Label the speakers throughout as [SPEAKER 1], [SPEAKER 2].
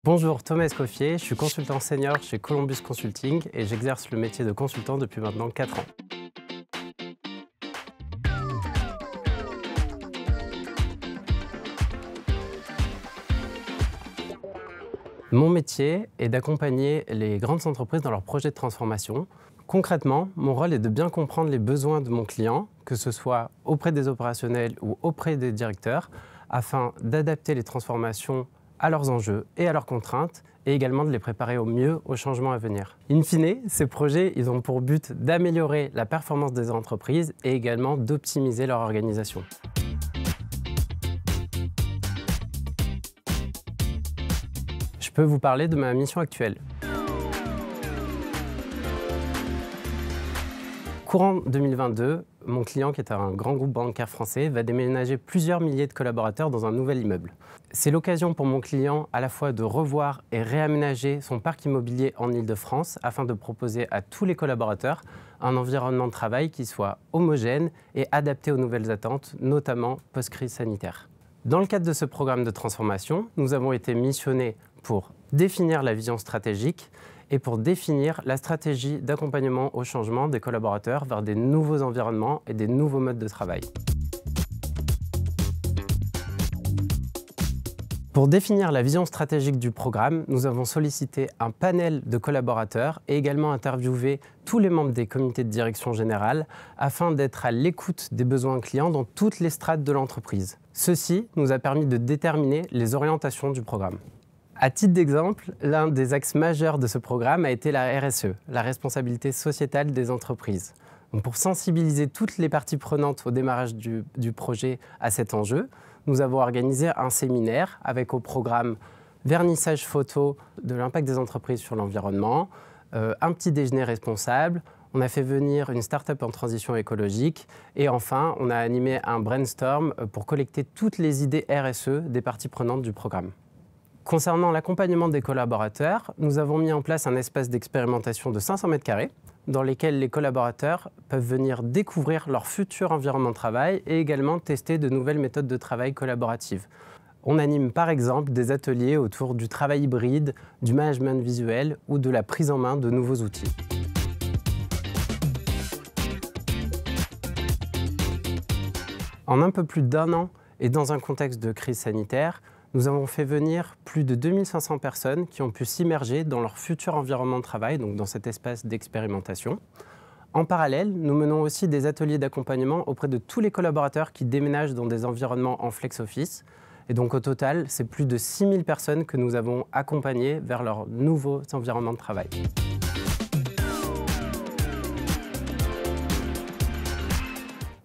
[SPEAKER 1] Bonjour, Thomas Escoffier, je suis consultant senior chez Columbus Consulting et j'exerce le métier de consultant depuis maintenant 4 ans. Mon métier est d'accompagner les grandes entreprises dans leurs projets de transformation. Concrètement, mon rôle est de bien comprendre les besoins de mon client, que ce soit auprès des opérationnels ou auprès des directeurs, afin d'adapter les transformations à leurs enjeux et à leurs contraintes, et également de les préparer au mieux aux changements à venir. In fine, ces projets ils ont pour but d'améliorer la performance des entreprises et également d'optimiser leur organisation. Je peux vous parler de ma mission actuelle. Courant 2022, mon client, qui est un grand groupe bancaire français, va déménager plusieurs milliers de collaborateurs dans un nouvel immeuble. C'est l'occasion pour mon client à la fois de revoir et réaménager son parc immobilier en Île-de-France afin de proposer à tous les collaborateurs un environnement de travail qui soit homogène et adapté aux nouvelles attentes, notamment post-crise sanitaire. Dans le cadre de ce programme de transformation, nous avons été missionnés pour définir la vision stratégique et pour définir la stratégie d'accompagnement au changement des collaborateurs vers des nouveaux environnements et des nouveaux modes de travail. Pour définir la vision stratégique du programme, nous avons sollicité un panel de collaborateurs et également interviewé tous les membres des comités de direction générale afin d'être à l'écoute des besoins clients dans toutes les strates de l'entreprise. Ceci nous a permis de déterminer les orientations du programme. À titre d'exemple, l'un des axes majeurs de ce programme a été la RSE, la responsabilité sociétale des entreprises. Donc pour sensibiliser toutes les parties prenantes au démarrage du projet à cet enjeu, nous avons organisé un séminaire avec au programme vernissage photo de l'impact des entreprises sur l'environnement, un petit déjeuner responsable, on a fait venir une start-up en transition écologique et enfin, on a animé un brainstorm pour collecter toutes les idées RSE des parties prenantes du programme. Concernant l'accompagnement des collaborateurs, nous avons mis en place un espace d'expérimentation de 500 m² dans lequel les collaborateurs peuvent venir découvrir leur futur environnement de travail et également tester de nouvelles méthodes de travail collaboratives. On anime par exemple des ateliers autour du travail hybride, du management visuel ou de la prise en main de nouveaux outils. En un peu plus d'1 an et dans un contexte de crise sanitaire, nous avons fait venir plus de 2500 personnes qui ont pu s'immerger dans leur futur environnement de travail, donc dans cet espace d'expérimentation. En parallèle, nous menons aussi des ateliers d'accompagnement auprès de tous les collaborateurs qui déménagent dans des environnements en flex office. Et donc au total, c'est plus de 6000 personnes que nous avons accompagnées vers leurs nouveaux environnements de travail.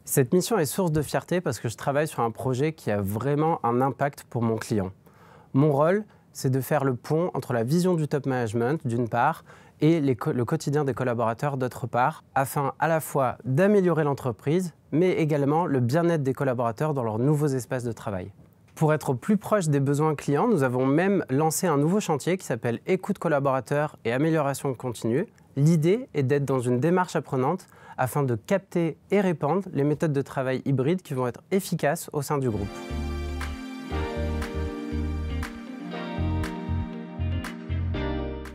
[SPEAKER 1] Cette mission est source de fierté parce que je travaille sur un projet qui a vraiment un impact pour mon client. Mon rôle, c'est de faire le pont entre la vision du top management, d'une part, et le quotidien des collaborateurs, d'autre part, afin à la fois d'améliorer l'entreprise, mais également le bien-être des collaborateurs dans leurs nouveaux espaces de travail. Pour être au plus proche des besoins clients, nous avons même lancé un nouveau chantier qui s'appelle Écoute collaborateurs et amélioration continue. L'idée est d'être dans une démarche apprenante afin de capter et répandre les méthodes de travail hybrides qui vont être efficaces au sein du groupe.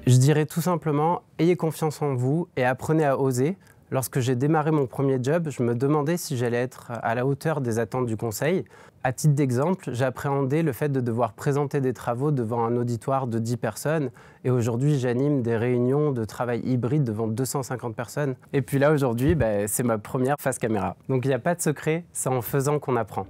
[SPEAKER 1] Je dirais tout simplement, ayez confiance en vous et apprenez à oser. Lorsque j'ai démarré mon premier job, je me demandais si j'allais être à la hauteur des attentes du conseil. À titre d'exemple, j'appréhendais le fait de devoir présenter des travaux devant un auditoire de 10 personnes. Et aujourd'hui, j'anime des réunions de travail hybride devant 250 personnes. Et puis là, aujourd'hui, c'est ma première face caméra. Donc il n'y a pas de secret, c'est en faisant qu'on apprend.